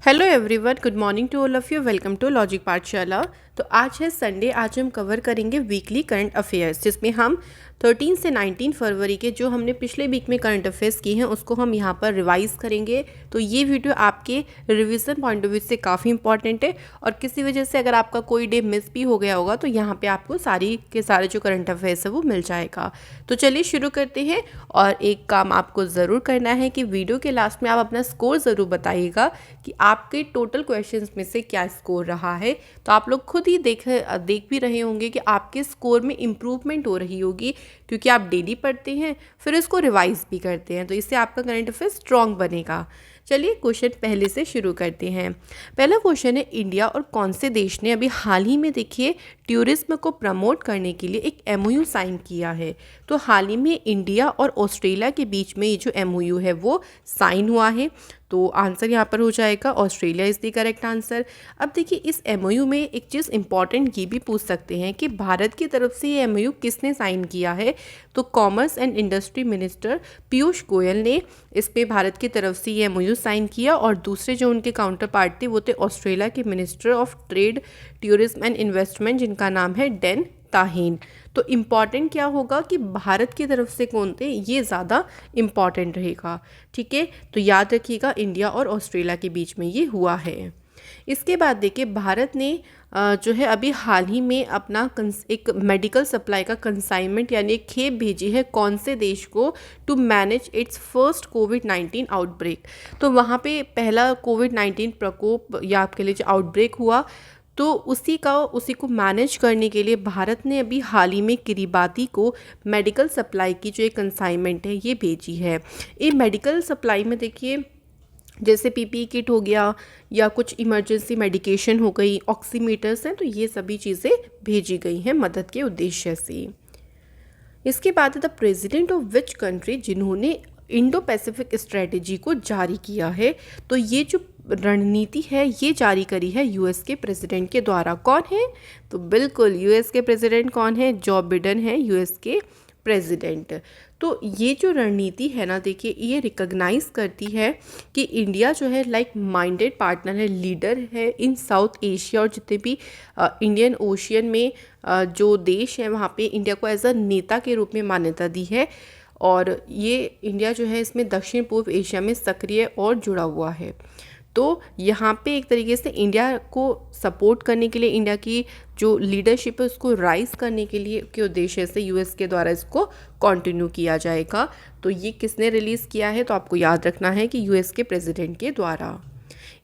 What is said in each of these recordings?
Hello everyone, good morning to all of you. Welcome to logic Pathshala. तो आज है Sunday. आज हम कवर करेंगे वीकली करंट अफेयर्स, जिसमें हम 13 से 19 फरवरी के जो हमने पिछले वीक में करंट अफेयर्स किए हैं उसको हम यहाँ पर रिवाइज़ करेंगे। तो ये वीडियो आपके रिवीजन पॉइंट ऑफ व्यू से काफ़ी इंपॉर्टेंट है और किसी वजह से अगर आपका कोई डे मिस भी हो गया होगा तो यहाँ पे आपको सारी के सारे जो करंट अफेयर्स है वो मिल जाएगा। तो चलिए शुरू करते हैं। और एक काम आपको ज़रूर करना है कि वीडियो के लास्ट में आप अपना स्कोर ज़रूर बताइएगा कि आपके टोटल क्वेश्चंस में से क्या स्कोर रहा है। तो आप लोग खुद ही देख भी रहे होंगे कि आपके स्कोर में इम्प्रूवमेंट हो रही होगी, क्योंकि आप डेली पढ़ते हैं फिर इसको रिवाइज भी करते हैं, तो इससे आपका करंट अफेयर स्ट्रॉन्ग बनेगा। चलिए क्वेश्चन पहले से शुरू करते हैं। पहला क्वेश्चन है, इंडिया और कौन से देश ने अभी हाल ही में देखिए टूरिज्म को प्रमोट करने के लिए एक एमओयू साइन किया है। तो हाल ही में इंडिया और ऑस्ट्रेलिया के बीच में ये जो एमओयू है वो साइन हुआ है। तो आंसर यहाँ पर हो जाएगा Australia is the correct answer. अब देखिए इस एमओयू में एक चीज़ इंपॉर्टेंट ये भी पूछ सकते हैं कि भारत की तरफ से ये एमओयू किसने साइन किया है। तो commerce and industry minister Piyush Goyal ने इस पे भारत की तरफ से ये एमओयू साइन किया, और दूसरे जो उनके काउंटर पार्ट थे वो थे ऑस्ट्रेलिया के minister of trade, tourism and investment, जिनका नाम है डेन ताहीन। तो इम्पॉर्टेंट क्या होगा कि भारत की तरफ से कौन थे, ये ज़्यादा इम्पॉर्टेंट रहेगा। ठीक है, तो याद रखिएगा इंडिया और ऑस्ट्रेलिया के बीच में ये हुआ है। इसके बाद देखिए भारत ने जो है अभी हाल ही में अपना एक मेडिकल सप्लाई का कंसाइनमेंट यानी एक खेप भेजी है कौन से देश को, टू मैनेज इट्स फर्स्ट कोविड-19 आउटब्रेक। तो वहाँ पे पहला कोविड-19 प्रकोप या आपके लिए जो आउटब्रेक हुआ, तो उसी को मैनेज करने के लिए भारत ने अभी हाल ही में किरीबाती को मेडिकल सप्लाई की जो एक कंसाइनमेंट है ये भेजी है। ये मेडिकल सप्लाई में देखिए जैसे पीपीई किट हो गया या कुछ इमरजेंसी मेडिकेशन हो गई, ऑक्सीमीटर्स हैं, तो ये सभी चीज़ें भेजी गई हैं मदद के उद्देश्य से। इसके बाद है the president of which country जिन्होंने इंडो पैसिफिक स्ट्रेटेजी को जारी किया है। तो ये जो रणनीति है ये जारी करी है यूएस के प्रेसिडेंट के द्वारा। कौन है? तो बिल्कुल यूएस के प्रेसिडेंट कौन है? जो बिडेन है यूएस के प्रेसिडेंट। तो ये जो रणनीति है ना, देखिए ये रिकॉग्नाइज करती है कि इंडिया जो है लाइक माइंडेड पार्टनर है, लीडर है इन साउथ एशिया, और जितने भी इंडियन ओशियन में जो देश है वहाँ पे इंडिया को एज अ नेता के रूप में मान्यता दी है। और ये इंडिया जो है इसमें दक्षिण पूर्व एशिया में सक्रिय और जुड़ा हुआ है। तो यहाँ पे एक तरीके से इंडिया को सपोर्ट करने के लिए, इंडिया की जो लीडरशिप है उसको राइज करने के लिए के उद्देश्य से यूएस के द्वारा इसको कंटिन्यू किया जाएगा। तो ये किसने रिलीज़ किया है? तो आपको याद रखना है कि यूएस के प्रेसिडेंट के द्वारा।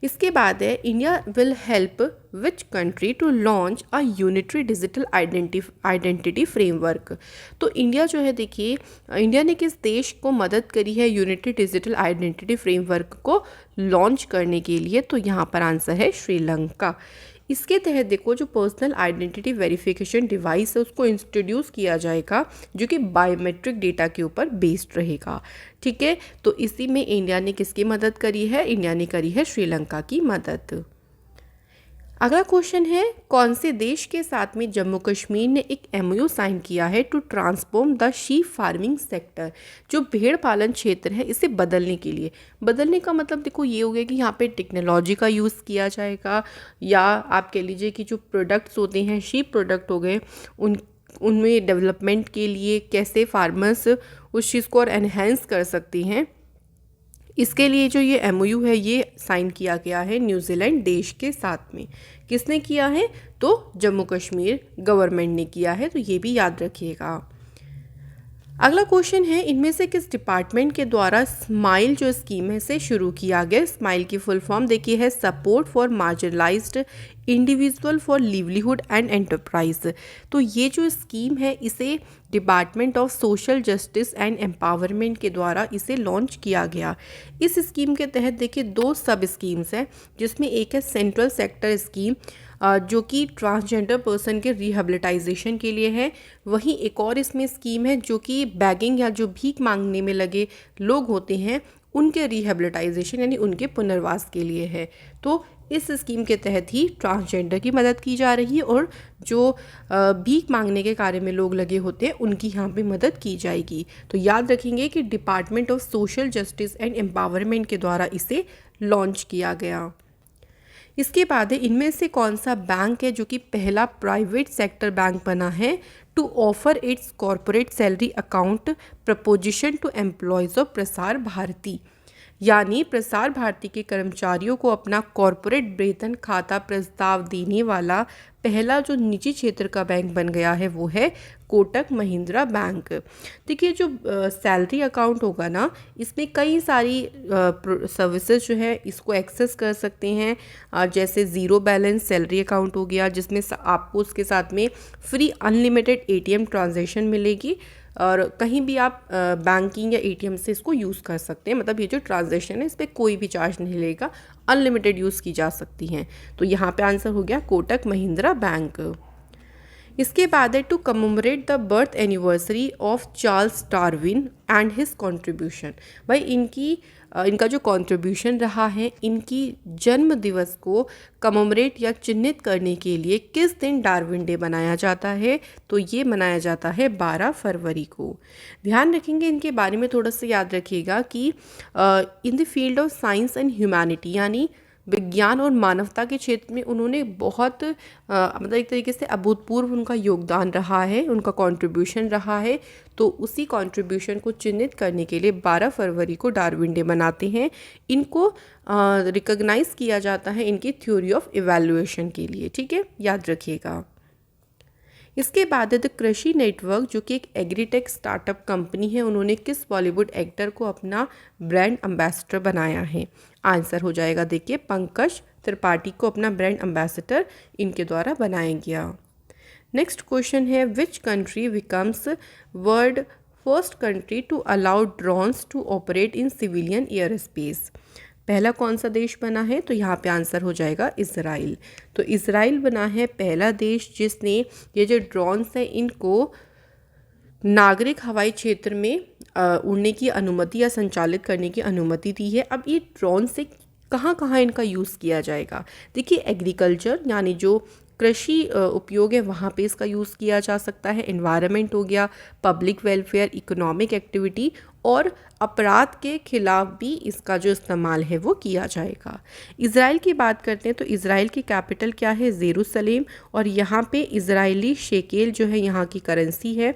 इसके बाद है, India will help which country to launch a unitary digital identity framework. तो इंडिया जो है देखिए, इंडिया ने किस देश को मदद करी है यूनिटरी डिजिटल आइडेंटिटी फ्रेमवर्क को लॉन्च करने के लिए? तो यहाँ पर आंसर है श्रीलंका। इसके तहत देखो जो पर्सनल आइडेंटिटी वेरिफिकेशन डिवाइस है उसको इंट्रोड्यूस किया जाएगा, जो कि बायोमेट्रिक डेटा के ऊपर बेस्ड रहेगा। ठीक है, तो इसी में इंडिया ने किसकी मदद करी है? इंडिया ने करी है श्रीलंका की मदद। अगला क्वेश्चन है, कौन से देश के साथ में जम्मू कश्मीर ने एक एमओयू साइन किया है to transform the sheep farming sector. जो भेड़ पालन क्षेत्र है इसे बदलने के लिए, बदलने का मतलब देखो ये हो गया कि यहाँ पे टेक्नोलॉजी का यूज़ किया जाएगा, या आप कह लीजिए कि जो प्रोडक्ट्स होते हैं शीप प्रोडक्ट हो गए उनमें डेवलपमेंट के लिए कैसे फार्मर्स उस चीज़ को और एनहेंस कर सकते हैं। इसके लिए जो ये एमओयू है ये साइन किया गया है न्यूजीलैंड देश के साथ में। किसने किया है? तो जम्मू कश्मीर गवर्नमेंट ने किया है, तो ये भी याद रखिएगा। अगला क्वेश्चन है, इनमें से किस डिपार्टमेंट के द्वारा स्माइल जो स्कीम है से शुरू किया गया? स्माइल की फुल फॉर्म देखिए है support for marginalised individual for livelihood and enterprise. तो ये जो स्कीम है इसे department of social justice and empowerment के द्वारा इसे लॉन्च किया गया। इस स्कीम के तहत देखिए दो सब स्कीम्स हैं, जिसमें एक है सेंट्रल सेक्टर स्कीम जो कि ट्रांसजेंडर पर्सन के रिहेबिलिटाइजेशन के लिए है। वहीं एक और इसमें स्कीम है जो कि बैगिंग या जो भीख मांगने में लगे लोग होते हैं उनके रिहेबिलिटाइजेशन यानी उनके पुनर्वास के लिए है। तो इस स्कीम के तहत ही ट्रांसजेंडर की मदद की जा रही है, और जो भीख मांगने के कार्य में लोग लगे होते हैं उनकी यहाँ पे मदद की जाएगी। तो याद रखेंगे कि department of social justice and empowerment के द्वारा इसे लॉन्च किया गया। इसके बाद है इनमें से कौन सा बैंक है जो कि पहला प्राइवेट सेक्टर बैंक बना है to offer its corporate salary account proposition to employees of Prasar Bharati, यानी प्रसार भारती के कर्मचारियों को अपना कॉरपोरेट वेतन खाता प्रस्ताव देने वाला पहला जो निजी क्षेत्र का बैंक बन गया है वो है कोटक महिंद्रा बैंक। देखिए जो सैलरी अकाउंट होगा ना, इसमें कई सारी सर्विसेज जो है इसको एक्सेस कर सकते हैं, जैसे ज़ीरो बैलेंस सैलरी अकाउंट हो गया जिसमें आपको उसके साथ में फ्री अनलिमिटेड एटीएम ट्रांजैक्शन मिलेगी और कहीं भी आप बैंकिंग या एटीएम से इसको यूज़ कर सकते हैं। मतलब ये जो ट्रांजैक्शन है इस पर कोई भी चार्ज नहीं लेगा, अनलिमिटेड यूज़ की जा सकती हैं। तो यहाँ पे आंसर हो गया कोटक महिंद्रा बैंक। इसके बाद है to commemorate the birth anniversary of Charles Darwin and his contribution. भाई इनका जो कंट्रीब्यूशन रहा है, इनकी जन्म दिवस को कमेमोरेट या चिन्हित करने के लिए किस दिन डार्विन डे मनाया जाता है? तो ये मनाया जाता है 12 फरवरी को। ध्यान रखेंगे इनके बारे में, थोड़ा सा याद रखिएगा कि in the field of science and humanity, यानी विज्ञान और मानवता के क्षेत्र में उन्होंने बहुत मतलब एक तरीके से अभूतपूर्व उनका योगदान रहा है, उनका कंट्रीब्यूशन रहा है। तो उसी कंट्रीब्यूशन को चिन्हित करने के लिए 12 फरवरी को डार्विन डे मनाते हैं। इनको रिकॉग्नाइज किया जाता है इनकी थ्योरी ऑफ इवैल्यूएशन के लिए, ठीक है, याद रखिएगा। इसके बाद है द कृषि नेटवर्क, जो कि एक एग्रीटेक स्टार्टअप कंपनी है, उन्होंने किस बॉलीवुड एक्टर को अपना ब्रांड एम्बेसडर बनाया है? आंसर हो जाएगा देखिए पंकज त्रिपाठी को अपना ब्रांड एम्बेसडर इनके द्वारा बनाया गया। नेक्स्ट क्वेश्चन है which country becomes world first country to allow drones to operate in civilian air space? पहला कौन सा देश बना है? तो यहाँ पे आंसर हो जाएगा इज़राइल। तो इज़राइल बना है पहला देश जिसने ये जो ड्रोन्स हैं इनको नागरिक हवाई क्षेत्र में उड़ने की अनुमति या संचालित करने की अनुमति दी है। अब ये ड्रोन से कहाँ कहाँ इनका यूज़ किया जाएगा? देखिए एग्रीकल्चर यानी जो कृषि उपयोग है वहाँ पे इसका यूज़ किया जा सकता है, एनवायरनमेंट हो गया, पब्लिक वेलफेयर, इकोनॉमिक एक्टिविटी और अपराध के खिलाफ भी इसका जो इस्तेमाल है वो किया जाएगा। इज़राइल की बात करते हैं तो इज़राइल की कैपिटल क्या है? जेरूसलेम, और यहाँ पे इज़राइली शेकेल जो है यहाँ की करेंसी है।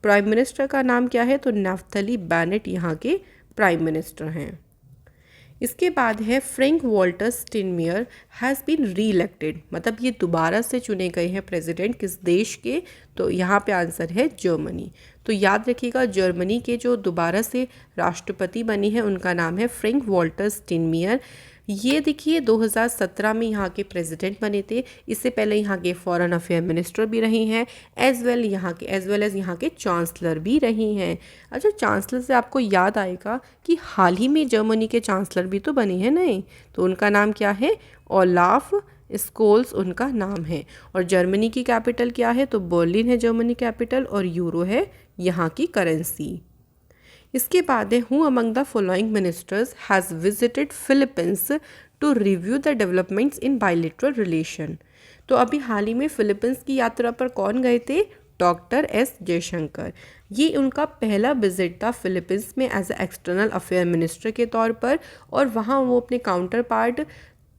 प्राइम मिनिस्टर का नाम क्या है? तो नफ्तली बेनेट यहाँ के प्राइम मिनिस्टर हैं। इसके बाद है Frank Walter Steinmeier has been re elected, मतलब ये दोबारा से चुने गए हैं प्रेसिडेंट किस देश के? तो यहाँ पे आंसर है जर्मनी। तो याद रखिएगा जर्मनी के जो दोबारा से राष्ट्रपति बने हैं उनका नाम है फ्रैंक वॉल्टर स्टाइनमायर। ये देखिए 2017 में यहाँ के प्रेसिडेंट बने थे। इससे पहले यहाँ के फॉरेन अफेयर मिनिस्टर भी रही हैं, एज वेल एज यहाँ के चांसलर भी रही हैं। अच्छा, चांसलर से आपको याद आएगा कि हाल ही में जर्मनी के चांसलर भी तो बने हैं नहीं, तो उनका नाम क्या है? ओलाफ स्कोल्स उनका नाम है। और जर्मनी की कैपिटल क्या है? तो बर्लिन है जर्मनी कैपिटल, और यूरो है यहाँ की करेंसी। इसके बाद है who among the following ministers has visited Philippines to review the developments in bilateral relation? तो अभी हाल ही में फिलीपींस की यात्रा पर कौन गए थे? Doctor S Jaishankar. ये उनका पहला विजिट था फिलीपींस में as a external affair minister के तौर पर, और वहाँ वो अपने counterpart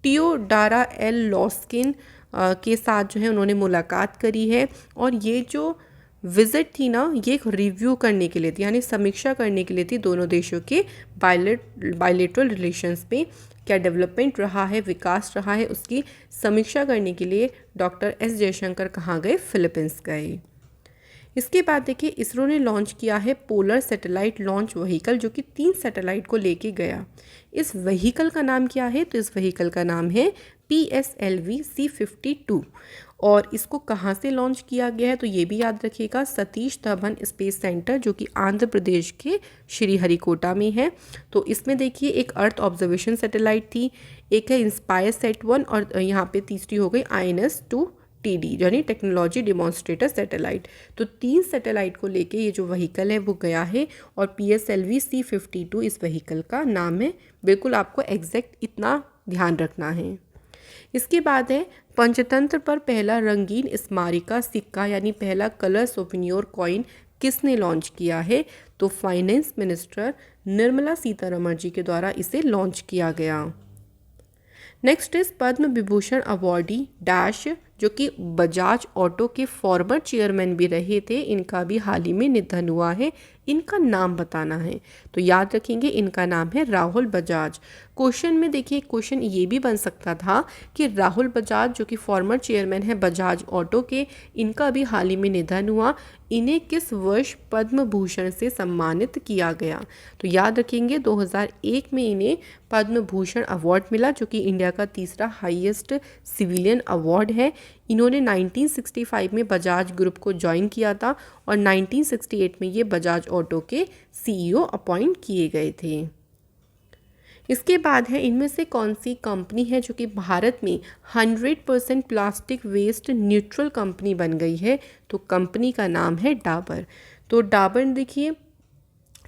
Teodoro L Locsin के साथ जो है उन्होंने मुलाकात करी है। और ये जो विज़िट थी ना, ये एक रिव्यू करने के लिए थी, यानी समीक्षा करने के लिए थी दोनों देशों के बायलैटरल रिलेशंस में क्या डेवलपमेंट रहा है, विकास रहा है, उसकी समीक्षा करने के लिए डॉक्टर एस जयशंकर कहाँ गए? फिलीपींस गए। इसके बाद देखिए इसरो ने लॉन्च किया है पोलर सैटेलाइट लॉन्च व्हीकल, जो कि 3 सैटेलाइट को लेके गया। इस व्हीकल का नाम क्या है? तो इस व्हीकल का नाम है PSLV C52। और इसको कहाँ से लॉन्च किया गया है? तो ये भी याद रखिएगा सतीश धवन स्पेस सेंटर, जो कि आंध्र प्रदेश के श्रीहरिकोटा में है। तो इसमें देखिए एक अर्थ ऑब्जर्वेशन सैटेलाइट थी, एक है इंस्पायर सेट 1, और यहाँ पे तीसरी हो गई INS-2TD यानी टेक्नोलॉजी डिमॉन्स्ट्रेटर सैटेलाइट। तो 3 सैटेलाइट को लेके ये जो व्हीकल है वो गया है, और PSLV C52 इस व्हीकल का नाम है। बिल्कुल आपको एग्जैक्ट इतना ध्यान रखना है। इसके बाद है पंचतंत्र पर पहला रंगीन स्मारिका सिक्का यानी पहला कलर सोवेनियर कॉइन किसने लॉन्च किया है? तो फाइनेंस मिनिस्टर निर्मला सीतारमण जी के द्वारा इसे लॉन्च किया गया। Next is Padma Vibhushan awardee dash, जो कि बजाज ऑटो के फॉर्मर चेयरमैन भी रहे थे, इनका भी हाल ही में निधन हुआ है। इनका नाम बताना है, तो याद रखेंगे इनका नाम है राहुल बजाज। क्वेश्चन में देखिए, क्वेश्चन ये भी बन सकता था कि राहुल बजाज जो कि फॉर्मर चेयरमैन है बजाज ऑटो के, इनका भी हाल ही में निधन हुआ, इन्हें किस वर्ष पद्म भूषण से सम्मानित किया गया? तो याद रखेंगे 2001 में इन्हें पद्म भूषण अवार्ड मिला, जो कि इंडिया का तीसरा हाईएस्ट सिविलियन अवार्ड है। इन्होंने 1965 में बजाज ग्रुप को ज्वाइन किया था और 1968 में ये बजाज ऑटो के सीईओ अपॉइंट किए गए थे। इसके बाद है, इनमें से कौन सी कंपनी है जो कि भारत में 100% प्लास्टिक वेस्ट न्यूट्रल कंपनी बन गई है? तो कंपनी का नाम है डाबर। तो डाबर देखिए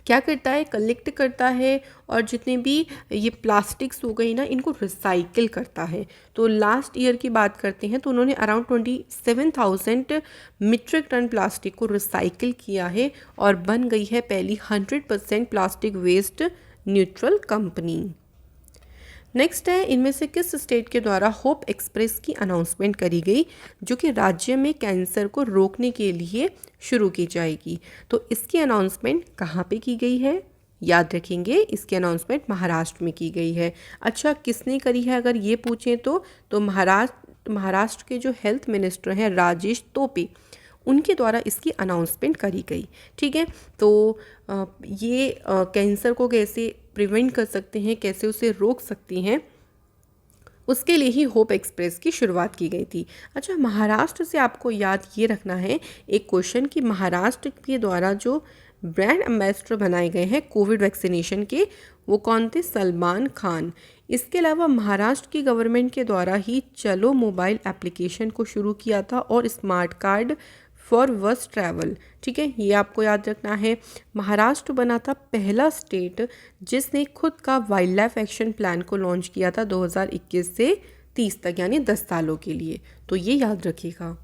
क्या करता है, कलेक्ट करता है और जितने भी ये प्लास्टिक्स हो गई ना, इनको रिसाइकिल करता है। तो लास्ट ईयर की बात करते हैं तो उन्होंने अराउंड 27,000 मीट्रिक टन प्लास्टिक को रिसाइकिल किया है और बन गई है पहली 100% plastic waste neutral company. Next है, इनमें से किस स्टेट के द्वारा होप एक्सप्रेस की अनाउंसमेंट करी गई, जो कि राज्य में कैंसर को रोकने के लिए शुरू की जाएगी? तो इसकी अनाउंसमेंट कहाँ पे की गई है? याद रखेंगे इसकी अनाउंसमेंट महाराष्ट्र में की गई है। अच्छा, किसने करी है अगर ये पूछें तो महाराष्ट्र के जो हेल्थ मिनिस्टर हैं राजेश टोपे, उनके द्वारा इसकी अनाउंसमेंट करी गई। ठीक है, तो ये कैंसर को कैसे प्रिवेंट कर सकते हैं, कैसे उसे रोक सकती हैं, उसके लिए ही होप एक्सप्रेस की शुरुआत की गई थी। अच्छा, महाराष्ट्र से आपको याद ये रखना है एक क्वेश्चन कि महाराष्ट्र के द्वारा जो ब्रांड एम्बेसडर बनाए गए हैं कोविड वैक्सीनेशन के, वो कौन थे? सलमान खान। इसके अलावा महाराष्ट्र की गवर्नमेंट के द्वारा ही चलो मोबाइल एप्लीकेशन को शुरू किया था और स्मार्ट कार्ड फॉर बस ट्रैवल। ठीक है, ये आपको याद रखना है। महाराष्ट्र बना था पहला स्टेट जिसने खुद का वाइल्ड लाइफ एक्शन प्लान को लॉन्च किया था 2021 से 30 तक, यानी 10 सालों के लिए। तो ये याद रखिएगा।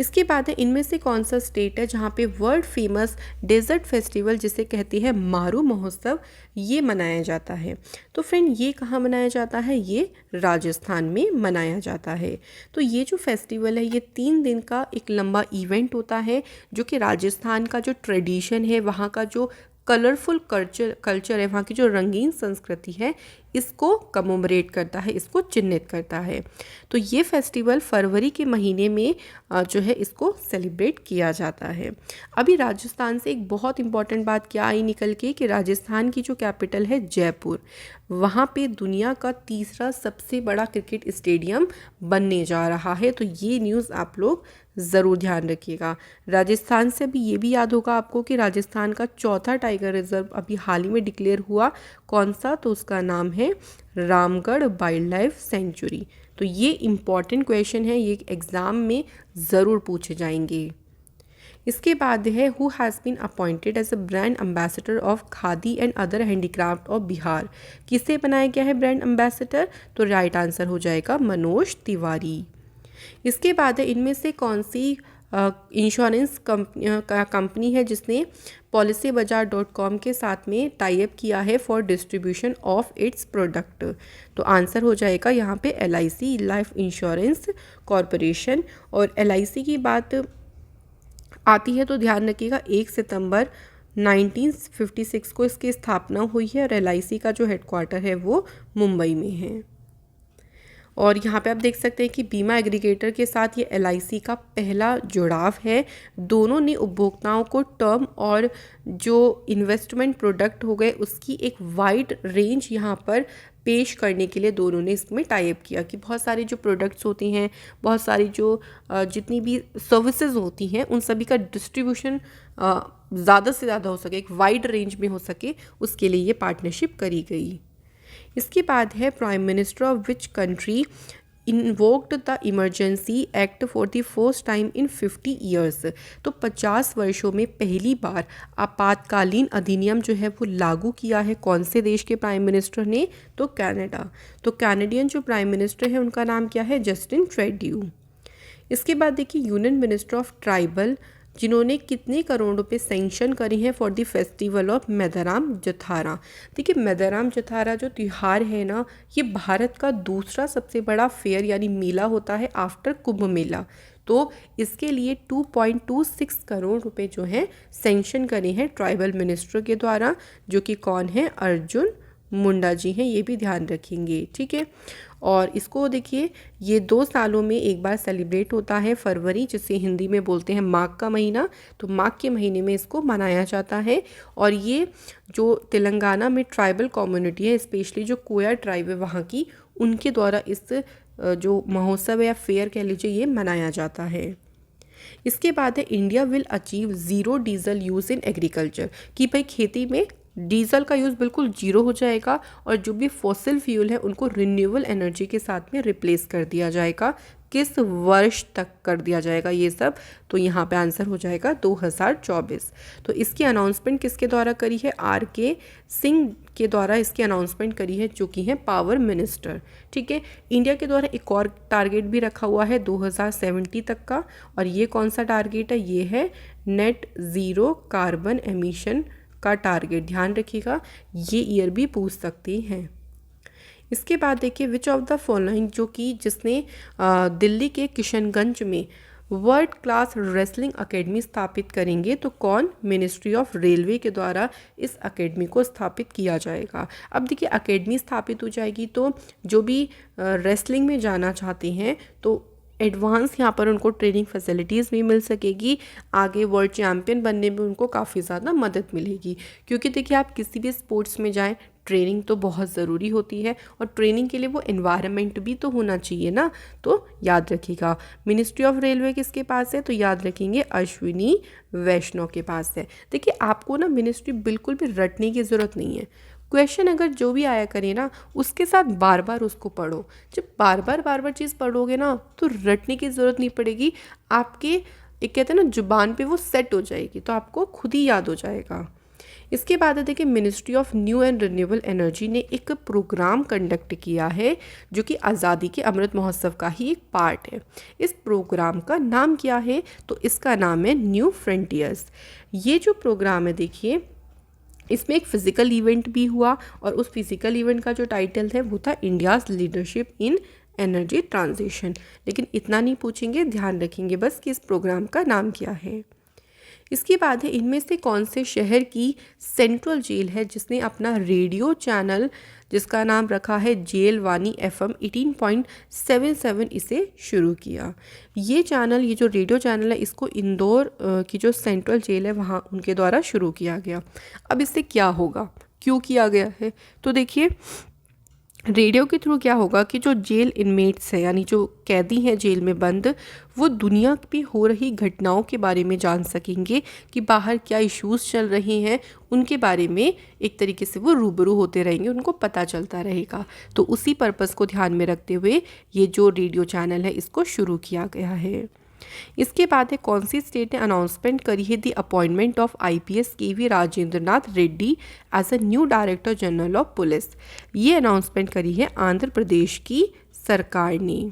इसके बाद है, इनमें से कौन सा स्टेट है जहाँ पे वर्ल्ड फेमस डेजर्ट फेस्टिवल जिसे कहती है मारू महोत्सव, ये मनाया जाता है? तो फ्रेंड, ये कहाँ मनाया जाता है? ये राजस्थान में मनाया जाता है। तो ये जो फेस्टिवल है ये 3 दिन का एक लंबा इवेंट होता है, जो कि राजस्थान का जो ट्रेडिशन है, वहाँ का जो कलरफुल कल्चर है, वहाँ की जो रंगीन संस्कृति है, इसको कमोमरेट करता है, इसको चिन्हित करता है। तो ये फेस्टिवल फरवरी के महीने में जो है इसको सेलिब्रेट किया जाता है। अभी राजस्थान से एक बहुत इंपॉर्टेंट बात क्या आई निकल के कि राजस्थान की जो कैपिटल है जयपुर, वहाँ पे दुनिया का तीसरा सबसे बड़ा क्रिकेट स्टेडियम बनने जा रहा है। तो ये न्यूज़ आप लोग ज़रूर ध्यान रखिएगा। राजस्थान से भी ये भी याद होगा आपको कि राजस्थान का चौथा टाइगर रिजर्व अभी हाल ही में डिक्लेयर हुआ, कौन सा? तो उसका नाम है रामगढ़ वाइल्ड लाइफ सेंचुरी। तो ये इम्पॉर्टेंट क्वेश्चन है, ये एग्ज़ाम में ज़रूर पूछे जाएंगे। इसके बाद है, who has been appointed as a brand ambassador of khadi and other handicraft of Bihar? किसे बनाया गया है ब्रांड एम्बेसडर? तो राइट आंसर हो जाएगा मनोज तिवारी। इसके बाद है, इनमें से कौन सी इंश्योरेंस कंपनी है जिसने policybazaar.com के साथ में टाई अप किया है for distribution of its product? तो आंसर हो जाएगा यहाँ पे LIC लाइफ इंश्योरेंस कॉरपोरेशन। और LIC की बात आती है तो ध्यान रखिएगा 1 सितंबर 1956 को इसकी स्थापना हुई है और LIC का जो हेडक्वार्टर है वो मुंबई में है। और यहाँ पे आप देख सकते हैं कि बीमा एग्रीगेटर के साथ ये LIC का पहला जुड़ाव है। दोनों ने उपभोक्ताओं को टर्म और जो इन्वेस्टमेंट प्रोडक्ट हो गए उसकी एक वाइड रेंज यहाँ पर पेश करने के लिए दोनों ने इसमें टाई अप किया कि बहुत सारी जो प्रोडक्ट्स होती हैं, बहुत सारी जो जितनी भी सर्विसेज होती हैं, उन सभी का डिस्ट्रीब्यूशन ज़्यादा से ज़्यादा हो सके, एक वाइड रेंज में हो सके, उसके लिए ये पार्टनरशिप करी गई। इसके बाद है, prime minister of which country invoked the emergency act for the first time in 50 years? तो 50 वर्षों में पहली बार आपातकालीन अधिनियम जो है वो लागू किया है। कौन से देश के प्राइम मिनिस्टर ने? तो कनाडा। तो कैनेडियन जो प्राइम मिनिस्टर है उनका नाम क्या है? जस्टिन ट्रूडेau। इसके बाद देखिए, यूनियन मिनिस्टर ऑफ ट्राइबल जिन्होंने कितने करोड़ रुपए सेंक्शन करे हैं for the festival of Medaram Jathara. देखिए मेदाराम जथारा जो त्यौहार है ना, ये भारत का दूसरा सबसे बड़ा फेयर यानी मेला होता है आफ्टर कुंभ मेला। तो इसके लिए 2.26 करोड़ रुपए जो हैं सेंक्शन करे हैं ट्राइबल मिनिस्टर के द्वारा, जो कि कौन है, अर्जुन मुंडा जी हैं, ये भी ध्यान रखेंगे, ठीक है। और इसको देखिए ये 2 सालों में एक बार सेलिब्रेट होता है, फरवरी जिसे हिंदी में बोलते हैं माघ का महीना, तो माघ के महीने में इसको मनाया जाता है। और ये जो तेलंगाना में ट्राइबल कम्युनिटी है, स्पेशली जो कोया ट्राइब है वहाँ की, उनके द्वारा इस जो महोत्सव या फेयर कह लीजिए ये मनाया जाता है। इसके बाद है India will achieve zero diesel use in agriculture, कि भाई खेती में डीजल का यूज़ बिल्कुल जीरो हो जाएगा और जो भी फॉसिल फ्यूल है उनको रिन्यूएबल एनर्जी के साथ में रिप्लेस कर दिया जाएगा। किस वर्ष तक कर दिया जाएगा ये सब, तो यहाँ पे आंसर हो जाएगा 2024। तो इसकी अनाउंसमेंट किसके द्वारा करी है, RK सिंह के द्वारा इसकी अनाउंसमेंट करी है, जो कि हैं पावर मिनिस्टर, ठीक है। इंडिया के द्वारा एक और टारगेट भी रखा हुआ है 2070 तक का, और ये कौन सा टारगेट है, ये है नेट ज़ीरो कार्बन एमिशन का टारगेट, ध्यान रखिएगा, ये ईयर भी पूछ सकती हैं। इसके बाद देखिए विच ऑफ द फॉलोइंग, जो कि जिसने दिल्ली के किशनगंज में वर्ल्ड क्लास रेसलिंग अकेडमी स्थापित करेंगे, तो कौन, मिनिस्ट्री ऑफ रेलवे के द्वारा इस अकेडमी को स्थापित किया जाएगा। अब देखिए अकेडमी स्थापित हो जाएगी तो जो भी रेसलिंग में जाना चाहते हैं तो एडवांस यहाँ पर उनको ट्रेनिंग फैसिलिटीज़ भी मिल सकेगी, आगे वर्ल्ड चैम्पियन बनने में उनको काफ़ी ज़्यादा मदद मिलेगी। क्योंकि देखिए आप किसी भी स्पोर्ट्स में जाएं, ट्रेनिंग तो बहुत ज़रूरी होती है, और ट्रेनिंग के लिए वो एनवायरनमेंट भी तो होना चाहिए ना, तो याद रखिएगा। मिनिस्ट्री ऑफ रेलवे किसके पास है, तो याद रखेंगे अश्विनी वैष्णव के पास है। देखिए आपको ना मिनिस्ट्री बिल्कुल भी रटने की ज़रूरत नहीं है, क्वेश्चन अगर जो भी आया करे ना उसके साथ बार बार उसको पढ़ो। जब बार बार चीज़ पढ़ोगे ना तो रटने की ज़रूरत नहीं पड़ेगी, आपके एक कहते हैं ना जुबान पे वो सेट हो जाएगी, तो आपको खुद ही याद हो जाएगा। इसके बाद देखिए ministry of new and renewable energy ने एक प्रोग्राम कंडक्ट किया है, जो कि आज़ादी के अमृत महोत्सव का ही एक पार्ट है। इस प्रोग्राम का नाम क्या है, तो इसका नाम है न्यू फ्रंटियर्स। ये जो प्रोग्राम है देखिए इसमें एक फ़िज़िकल इवेंट भी हुआ, और उस फिज़िकल इवेंट का जो टाइटल है वो था India's leadership in energy transition. लेकिन इतना नहीं पूछेंगे, ध्यान रखेंगे बस कि इस प्रोग्राम का नाम क्या है। इसके बाद है इनमें से कौन से शहर की सेंट्रल जेल है जिसने अपना रेडियो चैनल, जिसका नाम रखा है जेल वानी FM 18.77, इसे शुरू किया। ये चैनल, ये जो रेडियो चैनल है, इसको इंदौर की जो सेंट्रल जेल है वहाँ उनके द्वारा शुरू किया गया। अब इससे क्या होगा, क्यों किया गया है, तो देखिए रेडियो के थ्रू क्या होगा कि जो जेल इनमेट्स हैं यानी जो कैदी हैं जेल में बंद, वो दुनिया पे हो रही घटनाओं के बारे में जान सकेंगे कि बाहर क्या इश्यूज़ चल रहे हैं, उनके बारे में एक तरीके से वो रूबरू होते रहेंगे, उनको पता चलता रहेगा। तो उसी पर्पज़ को ध्यान में रखते हुए ये जो रेडियो चैनल है इसको शुरू किया गया है। इसके बाद है कौन सी स्टेट ने अनाउंसमेंट करी है the appointment of IPS KV Rajendra Nath Reddy as a new director general of police. ये अनाउंसमेंट करी है आंध्र प्रदेश की सरकार ने।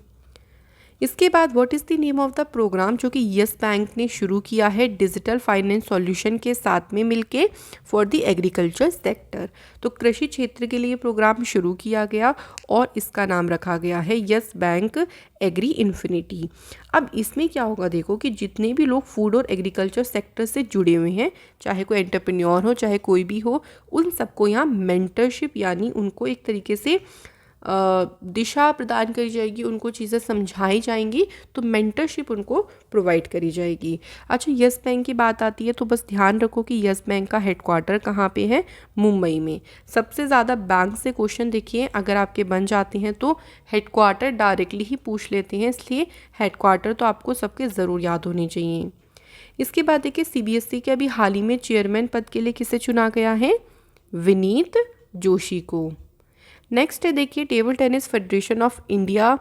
इसके बाद what is the name of the program, जो कि यस बैंक ने शुरू किया है डिजिटल फाइनेंस सॉल्यूशन के साथ में मिलके फॉर द एग्रीकल्चर सेक्टर। तो कृषि क्षेत्र के लिए प्रोग्राम शुरू किया गया और इसका नाम रखा गया है यस बैंक एग्री इन्फिनिटी। अब इसमें क्या होगा, देखो कि जितने भी लोग फूड और एग्रीकल्चर सेक्टर से जुड़े हुए हैं, चाहे कोई एंटरप्रेन्योर हो चाहे कोई भी हो, उन सबको यहाँ मेंटरशिप यानी उनको एक तरीके से दिशा प्रदान करी जाएगी, उनको चीज़ें समझाई जाएंगी, तो मेंटरशिप उनको प्रोवाइड करी जाएगी। अच्छा यस बैंक की बात आती है तो बस ध्यान रखो कि यस बैंक का हेडक्वार्टर कहाँ पे है, मुंबई में। सबसे ज़्यादा बैंक से क्वेश्चन देखिए अगर आपके बन जाते हैं तो हेडक्वार्टर डायरेक्टली ही पूछ लेते हैं, इसलिए हेडक्वार्टर तो आपको सबके ज़रूर याद होने चाहिए। इसके बाद देखिए CBSE के अभी हाल ही में चेयरमैन पद के लिए किसे चुना गया है, विनीत जोशी को। नेक्स्ट है देखिए table tennis federation of India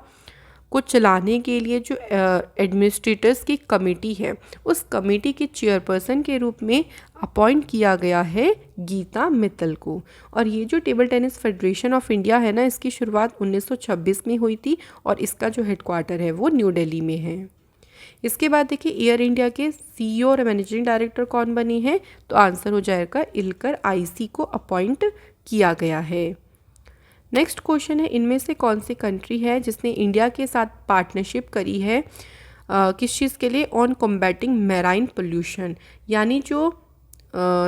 को चलाने के लिए जो एडमिनिस्ट्रेटर्स की कमेटी है, उस कमेटी के चेयरपर्सन के रूप में अपॉइंट किया गया है गीता मित्तल को। और ये जो table tennis federation of India है ना, इसकी शुरुआत 1926 में हुई थी और इसका जो हेडक्वार्टर है वो न्यू दिल्ली में है। इसके बाद देखिए एयर इंडिया के सीईओ और मैनेजिंग डायरेक्टर कौन बने हैं, तो आंसर हो जाएगा इल्कर आईसी को अपॉइंट किया गया है। नेक्स्ट क्वेश्चन है, इनमें से कौन सी कंट्री है जिसने इंडिया के साथ पार्टनरशिप करी है किस चीज़ के लिए, ऑन कॉम्बैटिंग मैराइन पोल्यूशन, यानी जो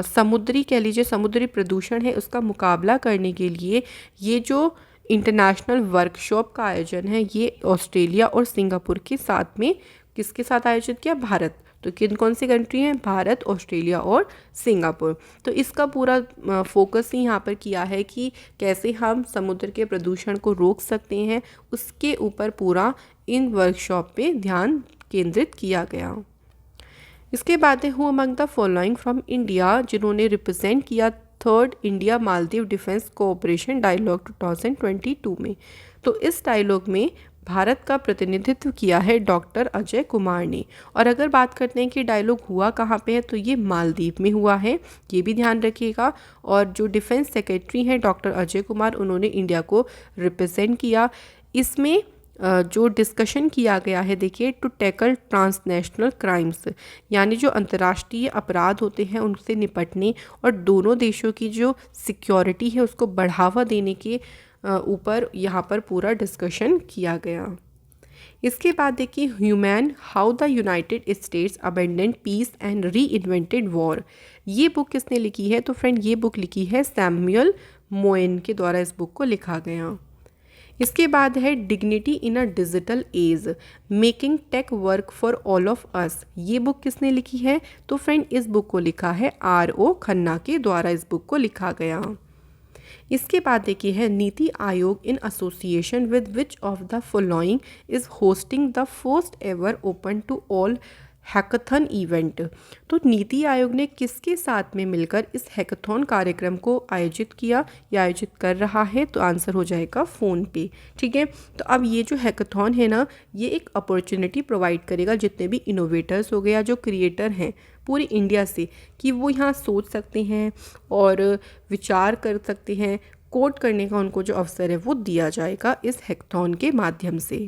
समुद्री कह लीजिए समुद्री प्रदूषण है उसका मुकाबला करने के लिए ये जो इंटरनेशनल वर्कशॉप का आयोजन है ये ऑस्ट्रेलिया और सिंगापुर के साथ में किसके साथ आयोजित किया, भारत। तो किन कौन सी कंट्री हैं, भारत, ऑस्ट्रेलिया और सिंगापुर। तो इसका पूरा फोकस ही यहाँ पर किया है कि कैसे हम समुद्र के प्रदूषण को रोक सकते हैं, उसके ऊपर पूरा इन वर्कशॉप पे ध्यान केंद्रित किया गया। इसके बाद है who among the following from India जिन्होंने रिप्रेजेंट किया third India Maldives defence cooperation dialogue 2022 में। तो इस डायलॉग में भारत का प्रतिनिधित्व किया है डॉक्टर अजय कुमार ने। और अगर बात करते हैं कि डायलॉग हुआ कहाँ पे है, तो ये मालदीव में हुआ है, ये भी ध्यान रखिएगा। और जो डिफेंस सेक्रेटरी हैं डॉक्टर अजय कुमार, उन्होंने इंडिया को रिप्रेजेंट किया। इसमें जो डिस्कशन किया गया है देखिए, टू टैकल ट्रांसनेशनल क्राइम्स, यानी जो अंतर्राष्ट्रीय अपराध होते हैं उनसे निपटने और दोनों देशों की जो सिक्योरिटी है उसको बढ़ावा देने के ऊपर यहाँ पर पूरा डिस्कशन किया गया। इसके बाद देखिए humane how the United States abandoned peace and reinvented war, ये बुक किसने लिखी है, तो फ्रेंड ये बुक लिखी है सैमुअल मोएन के द्वारा इस बुक को लिखा गया। इसके बाद है dignity in a digital age making tech work for all of us, ये बुक किसने लिखी है, तो फ्रेंड इस बुक को लिखा है RO खन्ना के द्वारा इस बुक को लिखा गया। इसके बाद देखिए है NITI Aayog in association with which of the following is hosting the first ever open to all hackathon event, तो नीति आयोग ने किसके साथ में मिलकर इस हैकाथन कार्यक्रम को आयोजित किया या आयोजित कर रहा है, तो आंसर हो जाएगा फ़ोन पे। ठीक है, तो अब ये जो हैकाथन है ना, ये एक अपॉर्चुनिटी प्रोवाइड करेगा जितने भी इनोवेटर्स हो गए या जो क्रिएटर हैं पूरी इंडिया से, कि वो यहाँ सोच सकते हैं और विचार कर सकते हैं, कोड करने का उनको जो अवसर है वो दिया जाएगा इस हैकाथन के माध्यम से।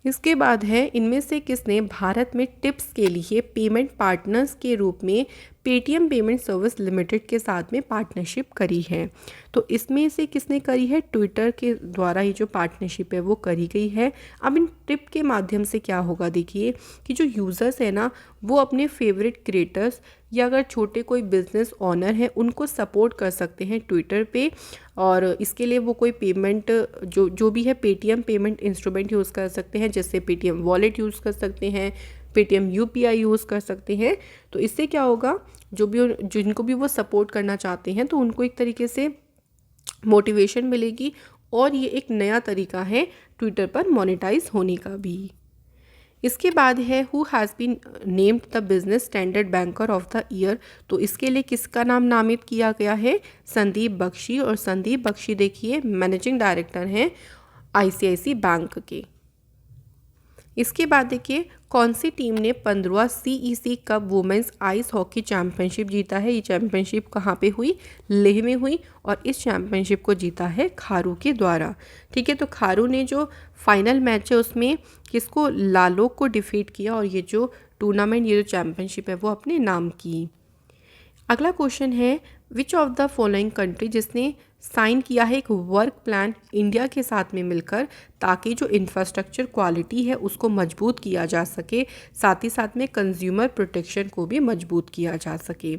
इसके बाद है इनमें से किसने भारत में टिप्स के लिए पेमेंट पार्टनर्स के रूप में पेटीएम पेमेंट सर्विस लिमिटेड के साथ में पार्टनरशिप करी है, तो इसमें से किसने करी है, ट्विटर के द्वारा ये जो पार्टनरशिप है वो करी गई है। अब इन टिप के माध्यम से क्या होगा देखिए कि जो यूज़र्स है ना वो अपने फेवरेट क्रिएटर्स या अगर छोटे कोई बिजनेस ऑनर है उनको सपोर्ट कर सकते हैं ट्विटर पे, और इसके लिए वो कोई पेमेंट जो भी है पेटीएम पेमेंट इंस्ट्रूमेंट यूज़ कर सकते हैं, जैसे पेटीएम वॉलेट यूज़ कर सकते हैं, पेटीएम यूपीआई यूज़ कर सकते हैं। तो इससे क्या होगा, जिनको भी वो सपोर्ट करना चाहते हैं तो उनको एक तरीके से मोटिवेशन मिलेगी और ये एक नया तरीका है ट्विटर पर मोनेटाइज होने का भी। इसके बाद है who has been named the Business Standard banker of the year, तो इसके लिए किसका नाम नामित किया गया है, संदीप बख्शी। और संदीप बख्शी देखिए मैनेजिंग डायरेक्टर हैं ICICI बैंक के। इसके बाद देखिए कौन सी टीम ने 15वां CEC cup women's ice hockey championship जीता है। ये चैम्पियनशिप कहाँ पे हुई, लेह में हुई, और इस चैम्पियनशिप को जीता है खारू के द्वारा। ठीक है, तो खारू ने जो फाइनल मैच है उसमें किसको, लालोक को डिफीट किया और ये जो टूर्नामेंट ये जो चैम्पियनशिप है वो अपने नाम की। अगला क्वेश्चन है विच ऑफ द फॉलोइंग कंट्री जिसने साइन किया है एक वर्क प्लान इंडिया के साथ में मिलकर ताकि जो इंफ्रास्ट्रक्चर क्वालिटी है उसको मजबूत किया जा सके, साथ ही साथ में कंज्यूमर प्रोटेक्शन को भी मजबूत किया जा सके।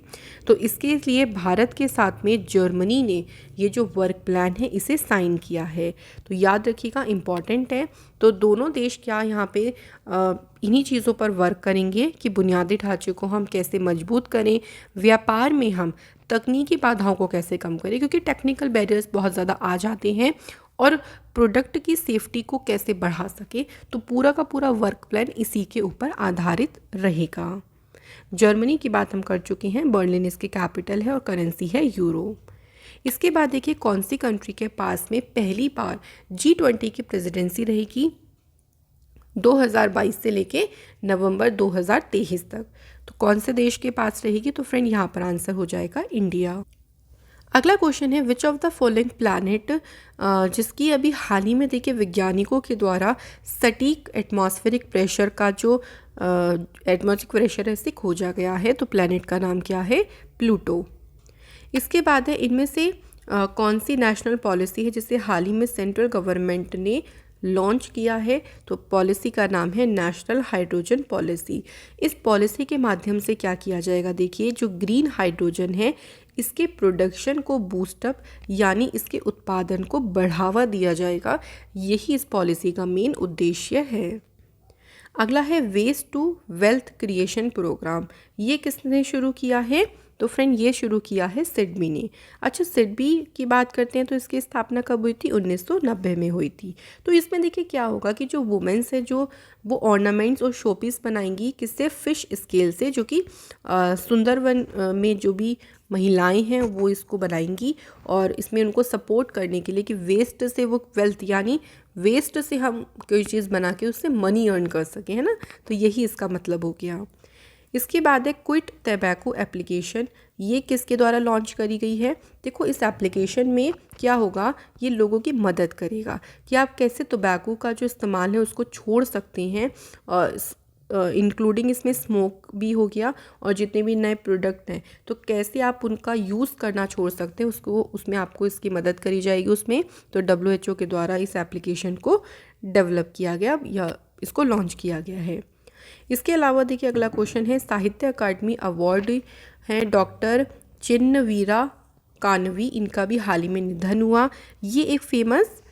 तो इसके लिए भारत के साथ में जर्मनी ने ये जो वर्क प्लान है इसे साइन किया है, तो याद रखिएगा इम्पॉर्टेंट है। तो दोनों देश क्या यहाँ पे इन्हीं चीज़ों पर वर्क करेंगे कि बुनियादी ढांचे को हम कैसे मजबूत करें, व्यापार में हम तकनीकी बाधाओं को कैसे कम करें, क्योंकि टेक्निकल बैरियर्स बहुत ज़्यादा आ जाते हैं, और प्रोडक्ट की सेफ्टी को कैसे बढ़ा सके। तो पूरा का पूरा वर्क प्लान इसी के ऊपर आधारित रहेगा। जर्मनी की बात हम कर चुके हैं, बर्लिन इसकी कैपिटल है और करेंसी है यूरो। इसके बाद देखिए कौन सी कंट्री के पास में पहली बार G20 की प्रेसिडेंसी रहेगी 2022 से लेके नवंबर 2023 तक, तो कौन से देश के पास रहेगी, तो फ्रेंड यहाँ पर आंसर हो जाएगा इंडिया। अगला क्वेश्चन है विच ऑफ द फॉलोइंग प्लैनेट, जिसकी अभी हाल ही में देखिए वैज्ञानिकों के द्वारा सटीक एटमॉस्फेरिक प्रेशर का जो एटमॉस्फेरिक प्रेशर है इसे खोजा गया है, तो प्लैनेट का नाम क्या है? प्लूटो। इसके बाद है इनमें से कौन सी नेशनल पॉलिसी है जिसे हाल ही में सेंट्रल गवर्नमेंट ने लॉन्च किया है? तो पॉलिसी का नाम है नेशनल हाइड्रोजन पॉलिसी। इस पॉलिसी के माध्यम से क्या किया जाएगा? देखिए जो ग्रीन हाइड्रोजन है इसके प्रोडक्शन को बूस्टअप यानी इसके उत्पादन को बढ़ावा दिया जाएगा, यही इस पॉलिसी का मेन उद्देश्य है। अगला है waste to wealth creation program, ये किसने शुरू किया है? तो फ्रेंड ये शुरू किया है सिडबी ने। अच्छा सिडबी की बात करते हैं तो इसकी स्थापना कब हुई थी? 1990 में हुई थी। तो इसमें देखिए क्या होगा कि जो वुमेन्स है जो वो ऑर्नामेंट्स और शोपीस बनाएंगी किससे? फिश स्केल से, जो कि सुंदरवन में जो भी महिलाएं हैं वो इसको बनाएंगी और इसमें उनको सपोर्ट करने के लिए कि वेस्ट से वो वेल्थ यानी वेस्ट से हम कोई चीज़ बना के उससे मनी अर्न कर सकें, है ना। तो यही इसका मतलब हो गया। इसके बाद है क्विट टैबैको एप्लीकेशन, ये किसके द्वारा लॉन्च करी गई है? देखो इस एप्लीकेशन में क्या होगा, ये लोगों की मदद करेगा कि आप कैसे टोबैको का जो इस्तेमाल है उसको छोड़ सकते हैं, इंक्लूडिंग इसमें स्मोक भी हो गया और जितने भी नए प्रोडक्ट हैं तो कैसे आप उनका यूज़ करना छोड़ सकते हैं उसको, उसमें आपको इसकी मदद करी जाएगी उसमें। तो WHO के द्वारा इस एप्लीकेशन को डेवलप किया गया या इसको लॉन्च किया गया है। इसके अलावा देखिए अगला क्वेश्चन है साहित्य अकादमी अवार्ड है डॉक्टर चिन्नवीरा कानवी, इनका भी हाल ही में निधन हुआ। ये एक फेमस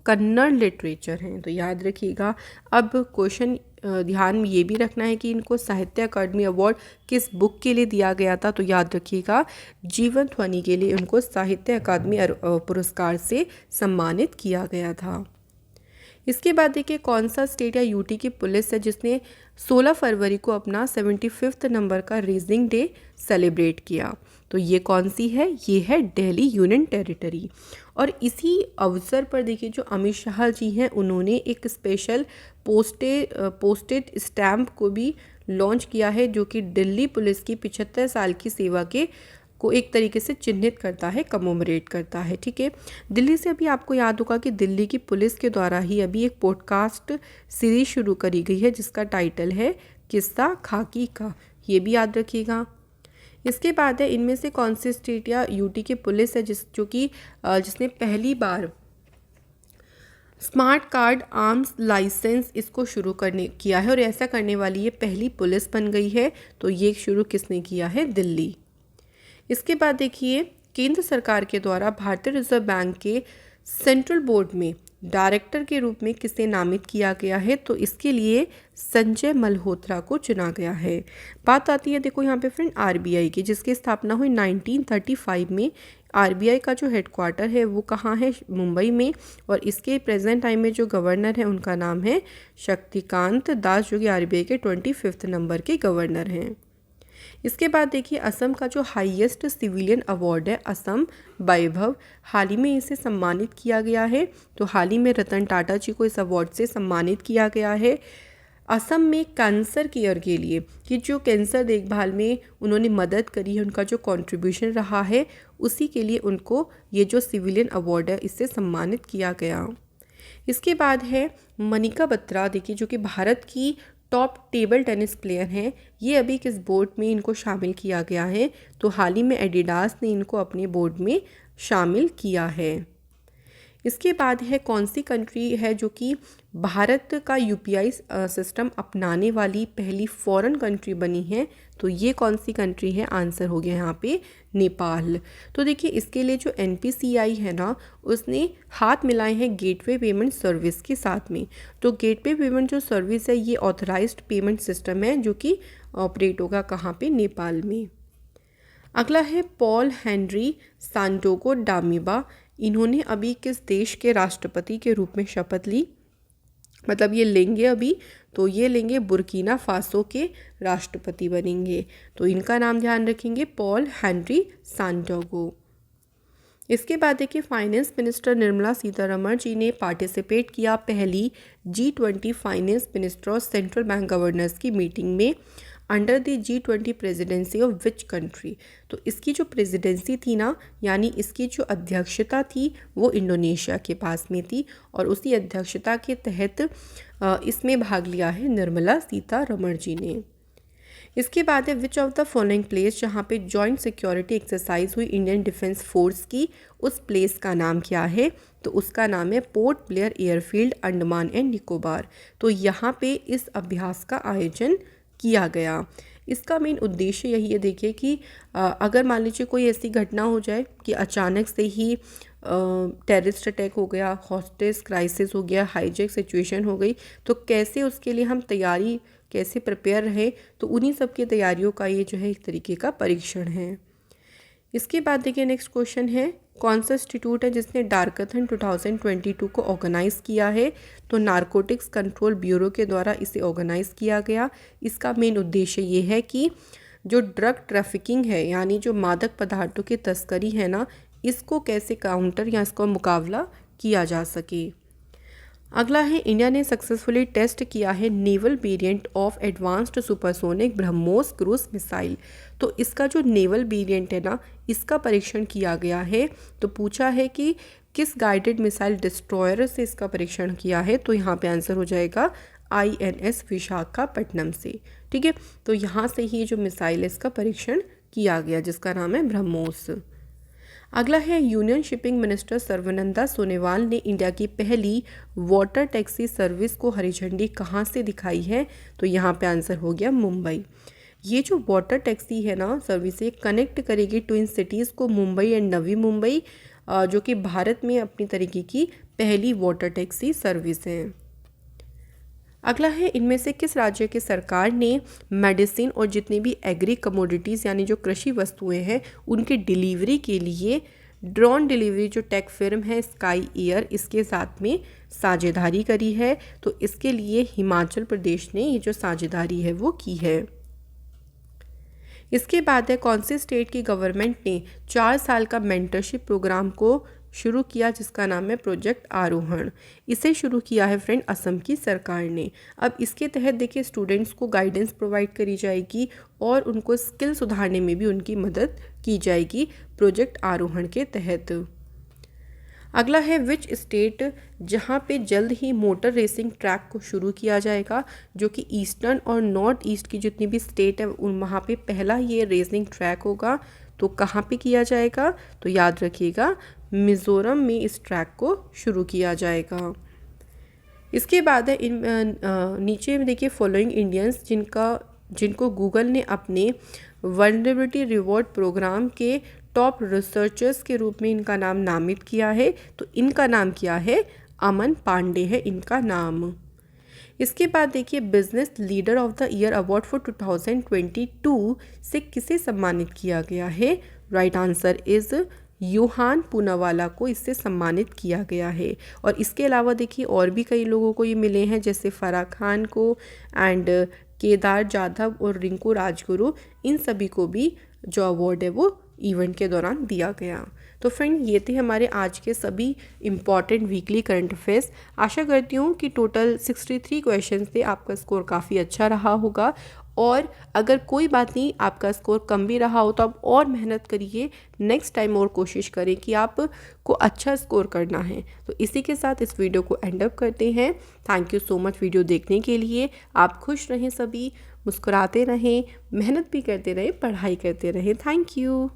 कन्नड़ लिटरेचर हैं, तो याद रखिएगा। अब क्वेश्चन ध्यान में ये भी रखना है कि इनको साहित्य अकादमी अवार्ड किस बुक के लिए दिया गया था? तो याद रखिएगा जीवन ध्वनि के लिए उनको साहित्य अकादमी पुरस्कार से सम्मानित किया गया था। इसके बाद देखिए कौन सा स्टेट या यूटी की पुलिस है जिसने 16 फरवरी को अपना 75th नंबर का रेजिंग डे सेलिब्रेट किया? तो ये कौन सी है? ये है दिल्ली यूनियन टेरिटरी। और इसी अवसर पर देखिए जो अमित शाह जी हैं उन्होंने एक स्पेशल पोस्टेड स्टैम्प को भी लॉन्च किया है जो कि दिल्ली पुलिस की 75 साल की सेवा के को एक तरीके से चिन्हित करता है, कमोमरेट करता है। ठीक है, दिल्ली से अभी आपको याद होगा कि दिल्ली की पुलिस के द्वारा ही अभी एक पॉडकास्ट सीरीज शुरू करी गई है जिसका टाइटल है किस्सा खाकी का, ये भी याद रखिएगा। इसके बाद है इनमें से कौन सी स्टेट या यूटी की पुलिस है जिसने पहली बार स्मार्ट कार्ड आर्म्स लाइसेंस इसको शुरू किया है और ऐसा करने वाली ये पहली पुलिस बन गई है? तो ये शुरू किसने किया है? दिल्ली। इसके बाद देखिए केंद्र सरकार के द्वारा भारतीय रिजर्व बैंक के सेंट्रल बोर्ड में डायरेक्टर के रूप में किसे नामित किया गया है? तो इसके लिए संजय मल्होत्रा को चुना गया है। बात आती है देखो यहाँ पे फ्रेंड RBI की, जिसकी स्थापना हुई 1935 में। RBI का जो हेडक्वार्टर है वो कहाँ है? मुंबई में। और इसके प्रेजेंट टाइम में जो गवर्नर है उनका नाम है शक्तिकांत दास, जो कि RBI के 25th नंबर के गवर्नर हैं। इसके बाद देखिए असम का जो हाईएस्ट सिविलियन अवार्ड है असम वैभव, हाल ही में इसे सम्मानित किया गया है। तो हाल ही में रतन टाटा जी को इस अवार्ड से सम्मानित किया गया है। असम में कैंसर केयर के लिए कि जो कैंसर देखभाल में उन्होंने मदद करी है, उनका जो कंट्रीब्यूशन रहा है, उसी के लिए उनको ये जो सिविलियन अवार्ड है इससे सम्मानित किया गया। इसके बाद है मनिका बत्रा, देखिए जो कि भारत की टॉप टेबल टेनिस प्लेयर हैं। ये अभी किस बोर्ड में इनको शामिल किया गया है? तो हाल ही में एडिडास ने इनको अपने बोर्ड में शामिल किया है। इसके बाद है कौन सी कंट्री है जो कि भारत का UPI सिस्टम अपनाने वाली पहली फॉरेन कंट्री बनी है? तो ये कौन सी कंट्री है? आंसर हो गया यहाँ पे नेपाल। तो देखिए इसके लिए जो NPCI है ना उसने हाथ मिलाए हैं गेटवे पेमेंट सर्विस के साथ में। तो गेटवे पेमेंट जो सर्विस है ये ऑथराइज्ड पेमेंट सिस्टम है जो कि ऑपरेट होगा कहाँ पे? नेपाल में। अगला है पॉल हेनरी सांटोको डामिबा, इन्होंने अभी किस देश के राष्ट्रपति के रूप में शपथ ली? मतलब ये लेंगे अभी, तो ये लेंगे बुर्किना फासो के राष्ट्रपति बनेंगे। तो इनका नाम ध्यान रखेंगे पॉल हेनरी सांटोको। इसके बाद देखिए फाइनेंस मिनिस्टर निर्मला सीतारमण जी ने पार्टिसिपेट किया पहली G20 फाइनेंस मिनिस्टर और सेंट्रल बैंक गवर्नर्स की मीटिंग में। Under the G20 presidency of which country. तो इसकी जो प्रेसिडेंसी थी ना, यानी इसकी जो अध्यक्षता थी वो इंडोनेशिया के पास में थी, और उसी अध्यक्षता के तहत इसमें भाग लिया है निर्मला सीतारमण जी ने। इसके बाद है विच ऑफ द फॉलोइंग प्लेस, जहाँ पे जॉइंट सिक्योरिटी एक्सरसाइज हुई इंडियन डिफेंस फोर्स की, उस प्लेस का नाम क्या है? तो उसका नाम है port Blair airfield, Andaman and Nicobar. तो यहाँ पे इस अभ्यास का आयोजन किया गया। इसका मेन उद्देश्य यही है, देखिए कि अगर मान लीजिए कोई ऐसी घटना हो जाए कि अचानक से ही टेररिस्ट अटैक हो गया, हॉस्टेज क्राइसिस हो गया, हाईजैक सिचुएशन हो गई, तो कैसे उसके लिए हम तैयारी कैसे प्रिपेयर रहे, तो उन्हीं सब की तैयारियों का ये जो है एक तरीके का परीक्षण है। इसके बाद देखिए नेक्स्ट क्वेश्चन है, कौन सा इंस्टीट्यूट है जिसने डार्काथन 2022 को ऑर्गेनाइज़ किया है? तो नारकोटिक्स कंट्रोल ब्यूरो के द्वारा इसे ऑर्गेनाइज़ किया गया। इसका मेन उद्देश्य ये है कि जो ड्रग ट्रैफिकिंग है, यानी जो मादक पदार्थों की तस्करी है ना, इसको कैसे काउंटर या इसका मुकाबला किया जा सके। अगला है, इंडिया ने सक्सेसफुली टेस्ट किया है naval variant of advanced supersonic BrahMos cruise missile. तो इसका जो नेवल वेरिएंट है ना, इसका परीक्षण किया गया है। तो पूछा है कि किस गाइडेड मिसाइल डिस्ट्रॉयर से इसका परीक्षण किया है? तो यहाँ पे आंसर हो जाएगा INS विशाखापट्टनम से। ठीक है, तो यहाँ से ही जो मिसाइल है इसका परीक्षण किया गया, जिसका नाम है ब्रह्मोस। अगला है, union shipping minister Sarbananda Sonowal ने इंडिया की पहली वाटर टैक्सी सर्विस को हरी झंडी कहाँ से दिखाई है? तो यहाँ पे आंसर हो गया मुंबई। ये जो वाटर टैक्सी है ना सर्विस, ये कनेक्ट करेगी ट्विन सिटीज़ को, मुंबई एंड नवी मुंबई, जो कि भारत में अपनी तरीके की पहली वाटर टैक्सी सर्विस है। अगला है, इनमें से किस राज्य की सरकार ने मेडिसिन और जितनी भी एग्री कमोडिटीज़ यानी जो कृषि वस्तुएं हैं उनकी डिलीवरी के लिए ड्रोन डिलीवरी जो टेक फिर्म है स्काई एयर, इसके साथ में साझेदारी करी है? तो इसके लिए हिमाचल प्रदेश ने ये जो साझेदारी है वो की है। इसके बाद है, कौन सी स्टेट की गवर्नमेंट ने 4 साल का मेंटरशिप प्रोग्राम को शुरू किया, जिसका नाम है प्रोजेक्ट आरोहण। इसे शुरू किया है फ्रेंड असम की सरकार ने। अब इसके तहत देखिए स्टूडेंट्स को गाइडेंस प्रोवाइड करी जाएगी और उनको स्किल सुधारने में भी उनकी मदद की जाएगी प्रोजेक्ट आरोहण के तहत। अगला है, विच स्टेट, जहाँ पे जल्द ही मोटर रेसिंग ट्रैक को शुरू किया जाएगा, जो कि ईस्टर्न और नॉर्थ ईस्ट की जितनी भी स्टेट है उन वहाँ पे पहला ये रेसिंग ट्रैक होगा। तो कहाँ पे किया जाएगा? तो याद रखिएगा मिज़ोरम में इस ट्रैक को शुरू किया जाएगा। इसके बाद है, नीचे में देखिए फॉलोइंग इंडियंस जिनको गूगल ने अपने वल्नरेबिलिटी रिवॉर्ड प्रोग्राम के टॉप रिसर्चर्स के रूप में इनका नाम नामित किया है। तो इनका नाम क्या है? अमन पांडे है इनका नाम। इसके बाद देखिए business leader of the year award for 2022 से किसे सम्मानित किया गया है? राइट आंसर इज यूहान पूनावाला को इससे सम्मानित किया गया है। और इसके अलावा देखिए और भी कई लोगों को ये मिले हैं, जैसे फराह खान को एंड केदार जाधव और रिंकू राजगुरु, इन सभी को भी जो अवार्ड है वो इवेंट के दौरान दिया गया। तो फ्रेंड ये थे हमारे आज के सभी इम्पॉर्टेंट वीकली करंट अफेयर्स। आशा करती हूँ कि टोटल 63 क्वेश्चंस थे, आपका स्कोर काफ़ी अच्छा रहा होगा। और अगर कोई बात नहीं आपका स्कोर कम भी रहा हो तो आप और मेहनत करिए, नेक्स्ट टाइम और कोशिश करें कि आपको अच्छा स्कोर करना है। तो इसी के साथ इस वीडियो को एंड अप करते हैं। Thank you so much video देखने के लिए। आप खुश रहें, सभी मुस्कुराते रहें, मेहनत भी करते रहें, पढ़ाई करते रहें। Thank you.